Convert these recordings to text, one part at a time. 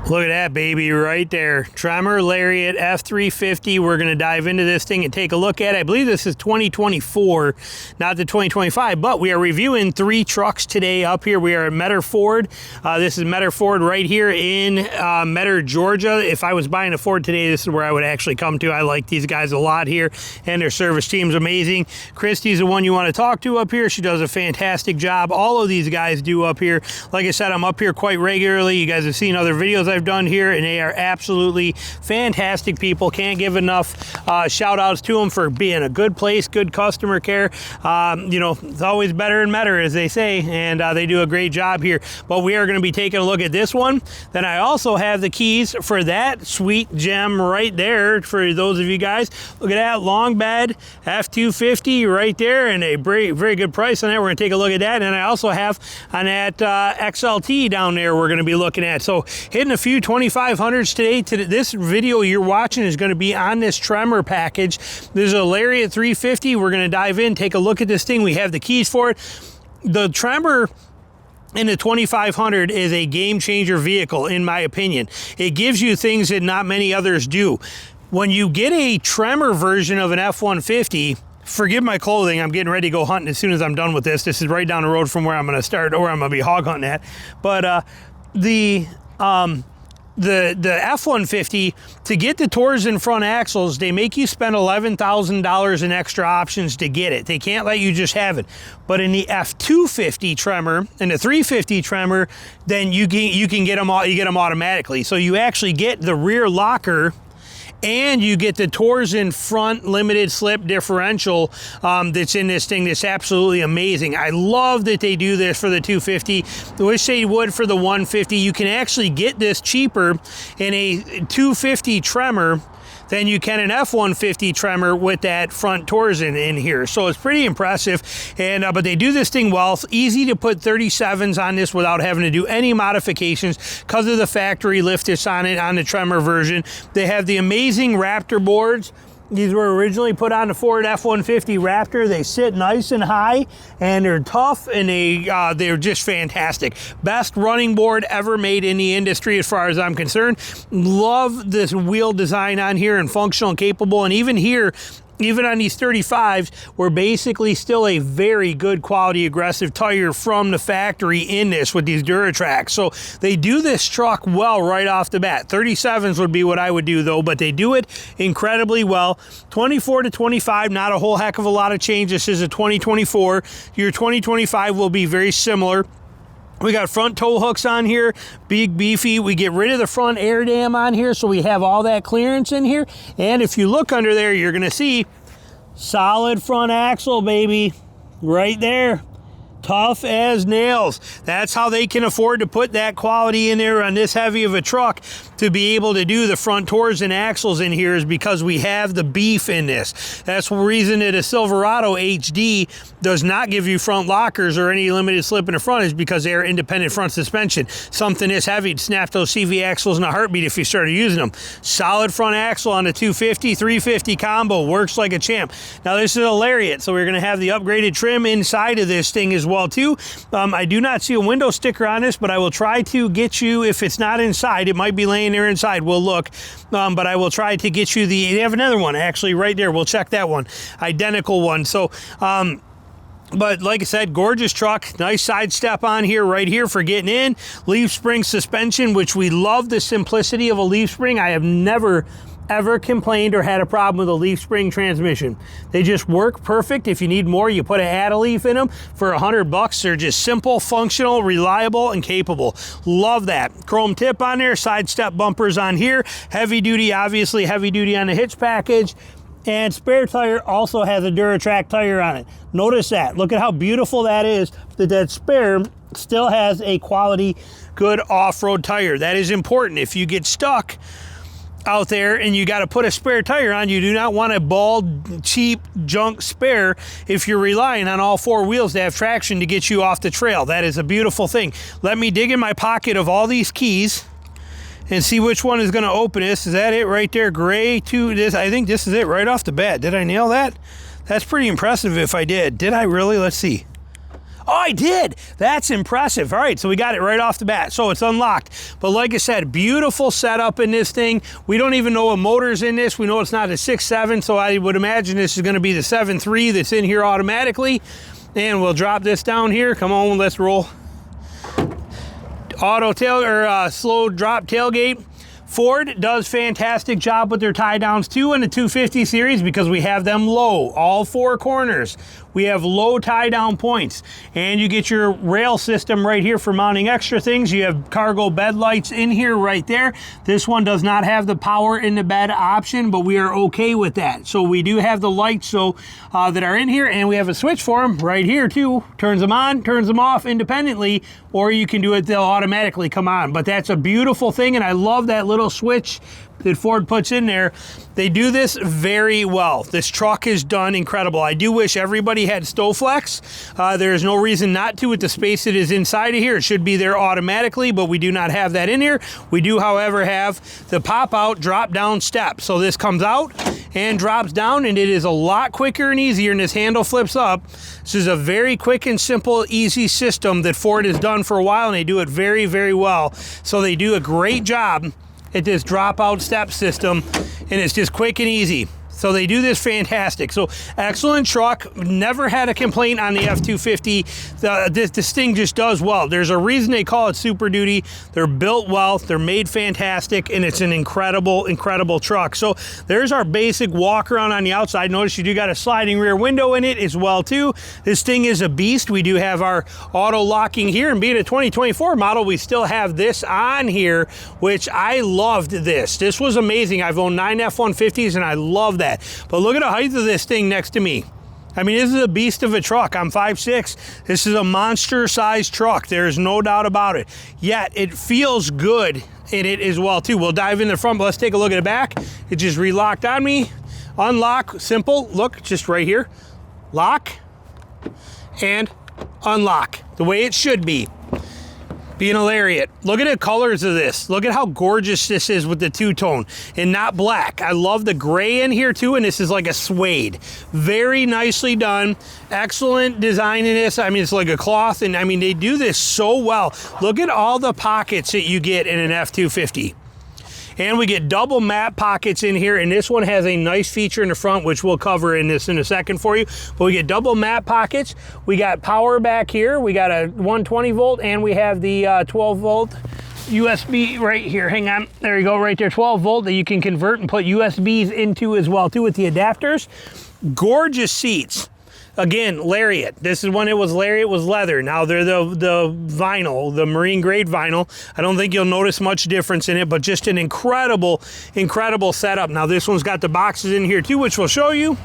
Look at that, baby, right there. Tremor Lariat F350. We're going to dive into this thing and take a look at it. I believe this is 2024, not the 2025, but we are reviewing 3 trucks today up here. We are at Metter Ford. This is Metter Ford right here in Metter, Georgia. If I was buying a Ford today, this is where I would actually come to. I like these guys a lot here, and their service team's amazing. Christy's the one you want to talk to up here. She does a fantastic job. All of these guys do up here. Like I said, I'm up here quite regularly. You guys have seen other videos I've done here, and they are absolutely fantastic people. Can't give enough shout outs to them for being a good place, good customer care. You know, it's always better and better, as they say, and they do a great job here. But we are going to be taking a look at this one. Then I also have the keys for that sweet gem right there for those of you guys. Look at that long bed F250 right there, and a very good price on that. We're going to take a look at that. And I also have on that XLT down there we're going to be looking at. So hitting a few 2500s today. This video you're watching is going to be on this Tremor package. There's a Lariat 350. We're going to dive in, take a look at this thing. We have the keys for it. The Tremor in the 2500 is a game changer vehicle, in my opinion. It gives you things that not many others do. When you get a Tremor version of an F150, forgive my clothing, I'm getting ready to go hunting as soon as I'm done with this. This is right down the road from where I'm going to start, or I'm going to be hog hunting at. But the F-150, to get the Torsen front axles, they make you spend $11,000 in extra options to get it. They can't let you just have it. But in the F-250 Tremor and the 350 Tremor, then you can get them all. You get them automatically. So you actually get the rear locker, and you get the Torsen front limited slip differential that's in this thing. That's absolutely amazing. I love that they do this for the 250. I wish they would for the 150. You can actually get this cheaper in a 250 Tremor than you can an F-150 Tremor with that front Torsen in here. So it's pretty impressive. And but they do this thing well. It's easy to put 37s on this without having to do any modifications because of the factory lift that's on it on the Tremor version. They have the amazing Raptor boards. These were originally put on the Ford F-150 Raptor. They sit nice and high, and they're tough, and they're just fantastic. Best running board ever made in the industry as far as I'm concerned. Love this wheel design on here, and functional and capable. And even here, even on these 35s, we're basically still a very good quality aggressive tire from the factory in this with these Duratracs. So they do this truck well right off the bat. 37s would be what I would do though, but they do it incredibly well. 24 to 25, not a whole heck of a lot of change. This is a 2024. Your 2025 will be very similar. We got front tow hooks on here, big beefy. We get rid of the front air dam on here, so we have all that clearance in here. And if you look under there, you're gonna see solid front axle, baby, right there. Tough as nails. That's how they can afford to put that quality in there on this heavy of a truck to be able to do the front Torsen axles in here, is because we have the beef in this. That's the reason that a Silverado HD does not give you front lockers or any limited slip in the front, is because they are independent front suspension. Something this heavy to snap those CV axles in a heartbeat if you started using them. Solid front axle on the 250, 350 combo. Works like a champ. Now this is a Lariat, so we're going to have the upgraded trim inside of this thing as well too. I do not see a window sticker on this, but I will try to get you, if it's not inside, it might be laying there inside, we'll look, but I will try to get you they have another one actually right there. We'll check that one, identical one. So but like I said, gorgeous truck. Nice side step on here, right here for getting in. Leaf spring suspension, which we love the simplicity of a leaf spring. I have never ever complained or had a problem with a leaf spring transmission. They just work perfect. If you need more, you put an add a leaf in them for $100. They're just simple, functional, reliable, and capable. Love that. Chrome tip on there, side step bumpers on here. Heavy duty, obviously heavy duty on the hitch package. And spare tire also has a Duratrac tire on it. Notice that. Look at how beautiful that is, that spare still has a quality, good off-road tire. That is important. If you get stuck out there and you got to put a spare tire on, you do not want a bald, cheap, junk spare if you're relying on all 4 wheels to have traction to get you off the trail. That is a beautiful thing. Let me dig in my pocket of all these keys and see which one is going to open this. Is that it right there? Gray to this. I think this is it right off the bat. Did I nail that? That's pretty impressive if I did. Did I really? Let's see. Oh, I did. That's impressive. All right, so we got it right off the bat. So it's unlocked. But like I said, beautiful setup in this thing. We don't even know what motor's in this. We know it's not a 6.7, so I would imagine this is going to be the 7.3 that's in here automatically. And we'll drop this down here. Come on, let's roll. Auto tail or slow drop tailgate. Ford does fantastic job with their tie downs too in the 250 series because we have them low, all four corners. We have low tie down points, and you get your rail system right here for mounting extra things. You have cargo bed lights in here right there. This one does not have the power in the bed option, but we are okay with that. So we do have the lights that are in here, and we have a switch for them right here too. Turns them on, turns them off independently, or you can do it, they'll automatically come on. But that's a beautiful thing, and I love that little switch that Ford puts in there. They do this very well. This truck is done incredible. I do wish everybody had Stowflex. There is no reason not to with the space that is inside of here. It should be there automatically, but we do not have that in here. We do, however, have the pop-out drop-down step. So this comes out and drops down, and it is a lot quicker and easier, and this handle flips up. This is a very quick and simple, easy system that Ford has done for a while, and they do it very, very well. So they do a great job at this dropout step system, and it's just quick and easy. So they do this fantastic. So excellent truck. Never had a complaint on the F250. This thing just does well. There's a reason they call it Super Duty. They're built well. They're made fantastic, and it's an incredible, incredible truck. So there's our basic walk around on the outside. Notice you do got a sliding rear window in it as well too. This thing is a beast. We do have our auto locking here, and being a 2024 model, we still have this on here, which I loved this. This was amazing. I've owned 9 F-150s, and I love that. But look at the height of this thing next to me. I mean, this is a beast of a truck. I'm 5'6". This is a monster-sized truck. There's no doubt about it. Yet, it feels good in it as well, too. We'll dive in the front, but let's take a look at the back. It just relocked on me. Unlock, simple. Look, just right here. Lock and unlock, the way it should be. Being a Lariat. Look at the colors of this. Look at how gorgeous this is with the two-tone and not black. I love the gray in here too, and this is like a suede. Very nicely done. Excellent design in this. I mean, it's like a cloth, and I mean, they do this so well. Look at all the pockets that you get in an F-250. And we get double map pockets in here, and this one has a nice feature in the front, which we'll cover in this in a second for you. But we get double map pockets. We got power back here. We got a 120 volt, and we have the 12 volt USB right here. Hang on, there you go, right there, 12 volt that you can convert and put USBs into as well too with the adapters. Gorgeous seats. Again, Lariat. This is when it was Lariat was leather. Now they're the vinyl, the marine grade vinyl. I don't think you'll notice much difference in it, but just an incredible, incredible setup. Now this one's got the boxes in here too, which we'll show you.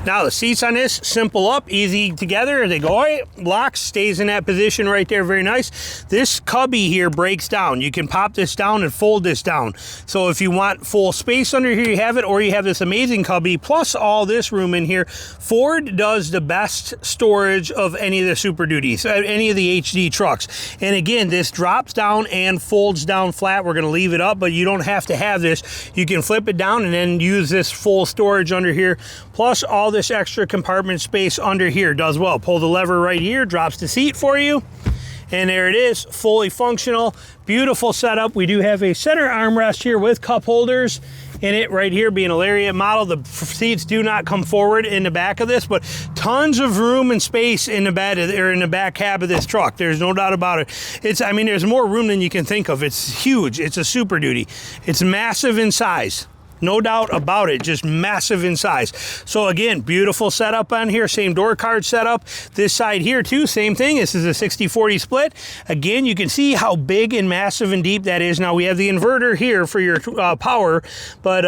Now the seats on this, simple up, easy together. They go, right, locks, stays in that position right there, very nice. This cubby here breaks down. You can pop this down and fold this down. So if you want full space under here, you have it, or you have this amazing cubby, plus all this room in here. Ford does the best storage of any of the Super Duties, any of the HD trucks. And again, this drops down and folds down flat. We're gonna leave it up, but you don't have to have this. You can flip it down and then use this full storage under here, plus all this extra compartment space under here does well. Pull the lever right here, drops the seat for you, and there it is, fully functional, beautiful setup. We do have a center armrest here with cup holders in it right here. Being a Lariat model, the seats do not come forward in the back of this, but tons of room and space in the bed or in the back cab of this truck. There's no doubt about it. I mean, there's more room than you can think of. It's huge. It's a Super Duty. It's massive in size. No doubt about it, just massive in size. So again, beautiful setup on here, same door card setup. This side here too, same thing. This is a 60-40 split. Again, you can see how big and massive and deep that is. Now we have the inverter here for your power, but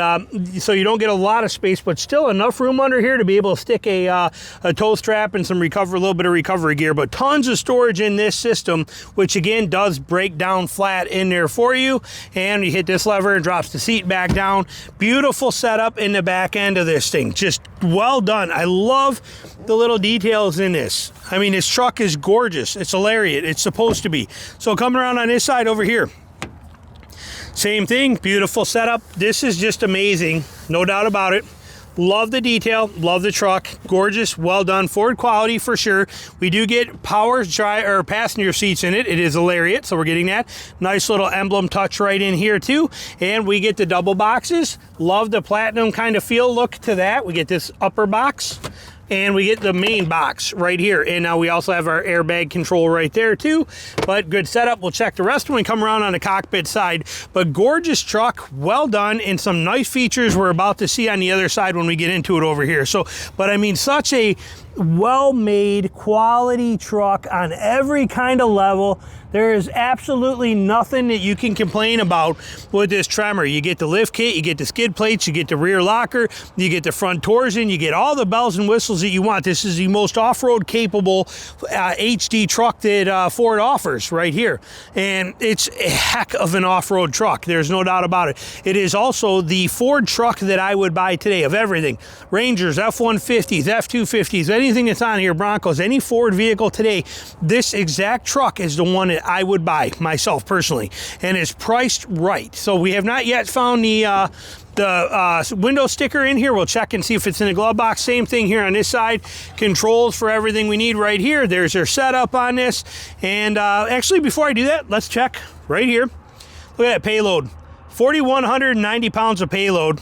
so you don't get a lot of space, but still enough room under here to be able to stick a tow strap and some a little bit of recovery gear, but tons of storage in this system, which again does break down flat in there for you. And you hit this lever and drops the seat back down. Beautiful setup in the back end of this thing. Just well done. I love the little details in this. I mean, this truck is gorgeous. It's a Lariat. It's supposed to be. So coming around on this side over here, same thing. Beautiful setup. This is just amazing. No doubt about it. Love the detail, love the truck, gorgeous, well done, Ford quality for sure. We do get power or passenger seats in it. It is a Lariat, so we're getting that. Nice little emblem touch right in here too. And we get the double boxes. Love the platinum kind of feel look to that. We get this upper box. And we get the main box right here. And now we also have our airbag control right there too. But good setup. We'll check the rest when we come around on the cockpit side. But gorgeous truck, well done, and some nice features we're about to see on the other side when we get into it over here. So, but I mean, such a well-made quality truck on every kind of level. There is absolutely nothing that you can complain about with this Tremor. You get the lift kit, you get the skid plates, you get the rear locker, you get the front torsion, you get all the bells and whistles that you want. This is the most off-road capable HD truck that Ford offers right here. And it's a heck of an off-road truck. There's no doubt about it. It is also the Ford truck that I would buy today of everything. Rangers, F-150s, F-250s, anything that's on here, Broncos, any Ford vehicle today, this exact truck is the one that I would buy myself personally, and it's priced right. So we have not yet found the window sticker in here. We'll check and see if it's in the glove box. Same thing here on this side. Controls for everything we need right here. There's our setup on this. And actually, before I do that, let's check right here. Look at that payload. 4,190 pounds of payload.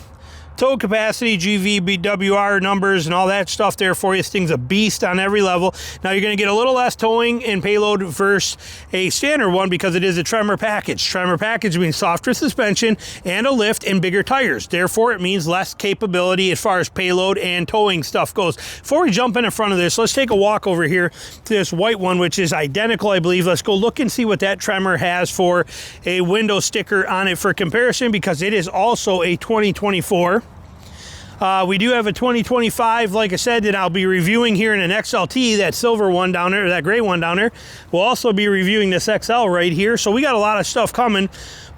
Tow capacity, GVBWR numbers and all that stuff there for you. This thing's a beast on every level. Now you're going to get a little less towing and payload versus a standard one because it is a Tremor package. Tremor package means softer suspension and a lift and bigger tires. Therefore, it means less capability as far as payload and towing stuff goes. Before we jump in front of this, let's take a walk over here to this white one, which is identical, I believe. Let's go look and see what that Tremor has for a window sticker on it for comparison, because it is also a 2024. We do have a 2025, like I said, that I'll be reviewing here in an XLT, that silver one down there, or that gray one down there. We'll also be reviewing this XL right here. So we got a lot of stuff coming,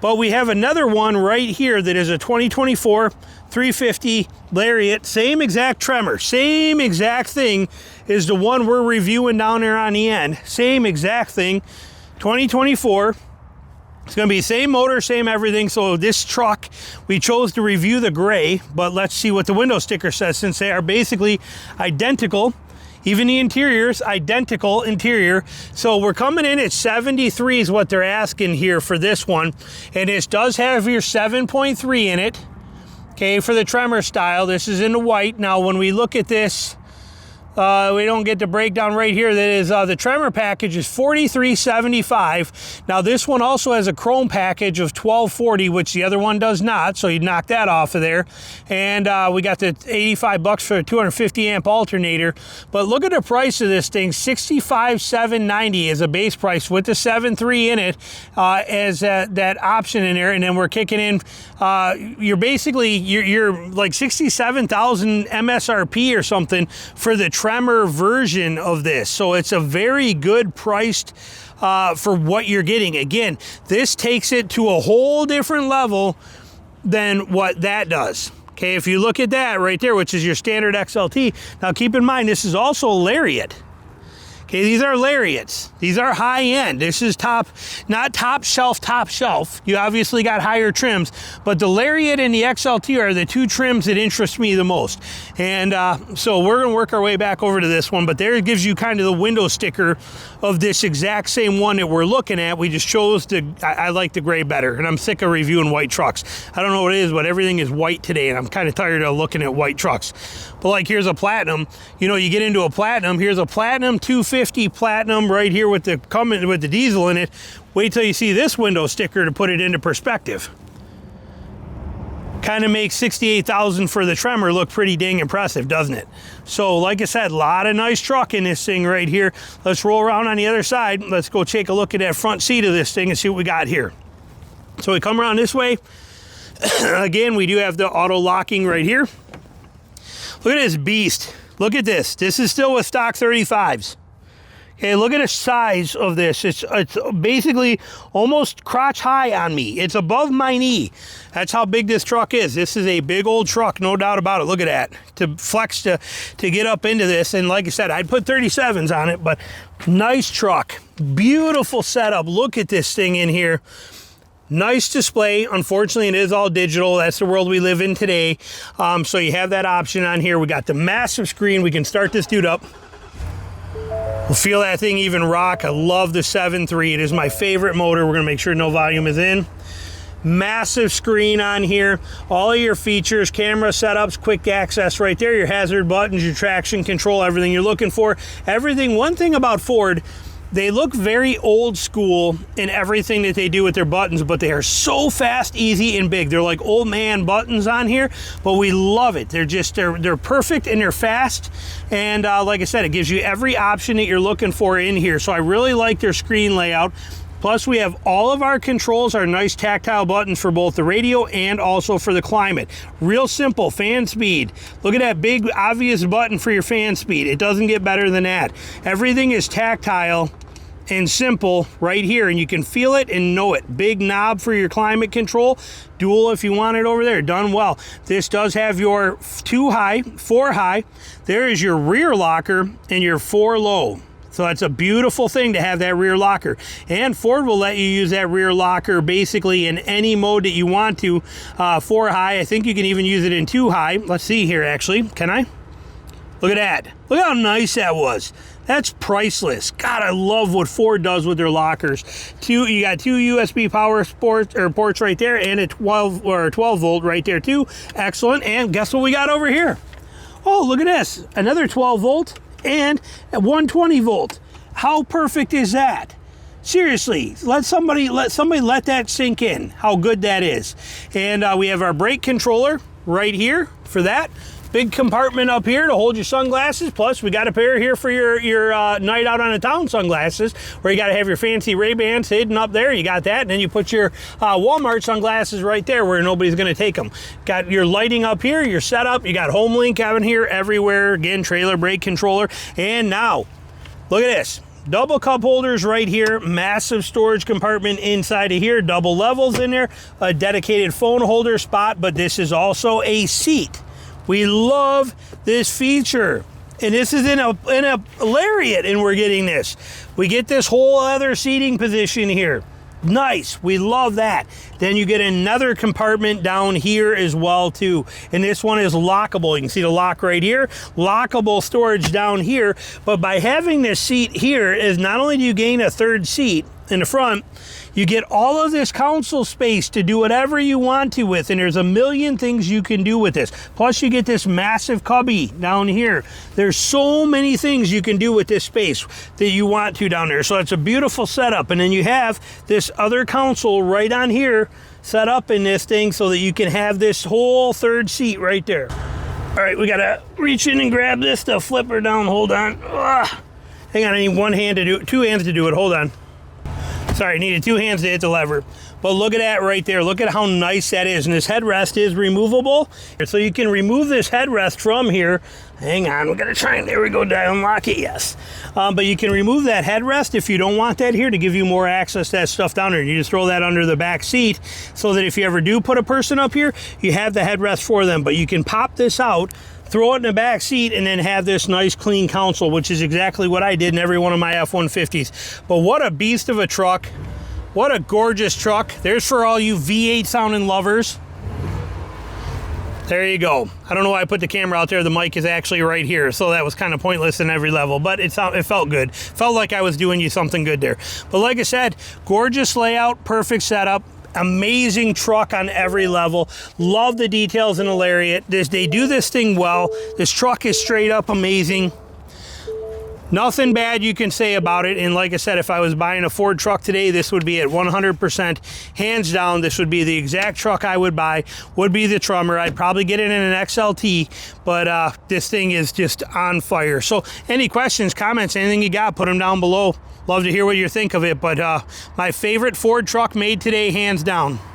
but we have another one right here that is a 2024 350 Lariat, same exact Tremor, same exact thing is the one we're reviewing down there on the end. Same exact thing, 2024. It's going to be same motor, same everything. So this truck, we chose to review the gray, but let's see what the window sticker says, since they are basically identical. Even the interior's identical interior. So we're coming in at 73 is what they're asking here for this one. And this does have your 7.3 in it. Okay, for the Tremor style. This is in the white. Now, when we look at this, we don't get the breakdown right here. That is the Tremor package is $43.75. Now this one also has a chrome package of $12.40, which the other one does not. So you knock that off of there. And we got the $85 for a 250 amp alternator. But look at the price of this thing. $65,790 is a base price with the 7.3 in it as that option in there. And then we're kicking in. You're basically you're like 67,000 MSRP or something for the Tremor version of this. So it's a very good priced for what you're getting. Again, this takes it to a whole different level than what that does. Okay, if you look at that right there, which is your standard XLT. Now keep in mind, this is also a Lariat. Okay, these are Lariats. These are high end. This is not top shelf. You obviously got higher trims, but the Lariat and the XLT are the two trims that interest me the most. And so we're gonna work our way back over to this one, but there it gives you kind of the window sticker of this exact same one that we're looking at. We just chose I like the gray better, and I'm sick of reviewing white trucks. I don't know what it is, but everything is white today, and I'm kind of tired of looking at white trucks. But like, here's a platinum. You know, you get into a platinum, here's a platinum 250 platinum right here with the diesel in it. Wait till you see this window sticker to put it into perspective. Kind of makes 68,000 for the Tremor look pretty dang impressive, doesn't it? So like I said, a lot of nice truck in this thing right here. Let's roll around on the other side. Let's go take a look at that front seat of this thing and see what we got here. So we come around this way. Again, we do have the auto locking right here. Look at this beast. Look at this. This is still with stock 35s. Okay, look at the size of this. It's basically almost crotch high on me. It's above my knee. That's how big this truck is. This is a big old truck, no doubt about it. Look at that. To flex to get up into this. And like I said, I'd put 37s on it, but nice truck. Beautiful setup. Look at this thing in here. Nice display. Unfortunately, it is all digital. That's the world we live in today. So you have that option on here. We got the massive screen. We can start this dude up. We'll feel that thing even rock. I love the 7.3. It is my favorite motor. We're gonna make sure no volume is in. Massive screen on here. All of your features, camera setups, quick access right there, your hazard buttons, your traction control, everything you're looking for. Everything. One thing about Ford, they look very old school in everything that they do with their buttons, but they are so fast, easy, and big. They're like old man buttons on here, but we love it. They're perfect and they're fast. And like I said, it gives you every option that you're looking for in here. So I really like their screen layout. Plus, we have all of our controls, our nice tactile buttons for both the radio and also for the climate. Real simple, fan speed. Look at that big, obvious button for your fan speed. It doesn't get better than that. Everything is tactile and simple right here, and you can feel it and know it. Big knob for your climate control. Dual if you want it over there. Done well. This does have your 2 high, 4 high. There is your rear locker and your 4 low. So that's a beautiful thing to have that rear locker. And Ford will let you use that rear locker basically in any mode that you want to. 4 high, I think you can even use it in 2 high. Let's see here actually, can I? Look at that. Look how nice that was. That's priceless. God, I love what Ford does with their lockers. You got 2 USB power ports right there and a 12 volt right there too. Excellent. And guess what we got over here? Oh, look at this. Another 12 volt. And at 120 volt. How perfect is that? Seriously, let somebody let that sink in, how good that is. And we have our brake controller right here for that. Big compartment up here to hold your sunglasses. Plus, we got a pair here for your night out on the town sunglasses, where you got to have your fancy Ray-Bans hidden up there. You got that, and then you put your Walmart sunglasses right there where nobody's going to take them. Got your lighting up here, your setup. You got home link out here everywhere. Again, trailer brake controller. And now, look at this. Double cup holders right here, massive storage compartment inside of here, double levels in there, a dedicated phone holder spot, but this is also a seat. We love this feature. And this is in a Lariat, and we're getting this. We get this whole other seating position here. Nice, we love that. Then you get another compartment down here as well too. And this one is lockable. You can see the lock right here. Lockable storage down here. But by having this seat here, is not only do you gain a third seat in the front, you get all of this console space to do whatever you want to with, and there's a million things you can do with this. Plus you get this massive cubby down here. There's so many things you can do with this space that you want to down there. So it's a beautiful setup. And then you have this other console right on here set up in this thing so that you can have this whole third seat right there. All right, we gotta reach in and grab this to flip her down. Hold on. Hang on, I need 1 hand to do it, 2 hands to do it. Hold on. Sorry, I needed 2 hands to hit the lever. But look at that right there. Look at how nice that is. And this headrest is removable. So you can remove this headrest from here. Hang on, we're gonna try and, there we go, to unlock it, yes. But you can remove that headrest if you don't want that here to give you more access to that stuff down there. You just throw that under the back seat so that if you ever do put a person up here, you have the headrest for them. But you can pop this out, throw it in the back seat, and then have this nice clean console, which is exactly what I did in every one of my F-150s. But what a beast of a truck. What a gorgeous truck. There's for all you V8 sounding lovers. There you go. I don't know why I put the camera out there. The mic is actually right here, so that was kind of pointless in every level, but it felt good. Felt like I was doing you something good there. But like I said, gorgeous layout, perfect setup. Amazing truck on every level. Love the details in the Lariat. They do this thing well. This truck is straight up amazing. Nothing bad you can say about it. And like I said, if I was buying a Ford truck today, this would be at 100%. Hands down, this would be the exact truck I would buy, would be the Tremor. I'd probably get it in an XLT, but this thing is just on fire. So any questions, comments, anything you got, put them down below. Love to hear what you think of it, but my favorite Ford truck made today, hands down.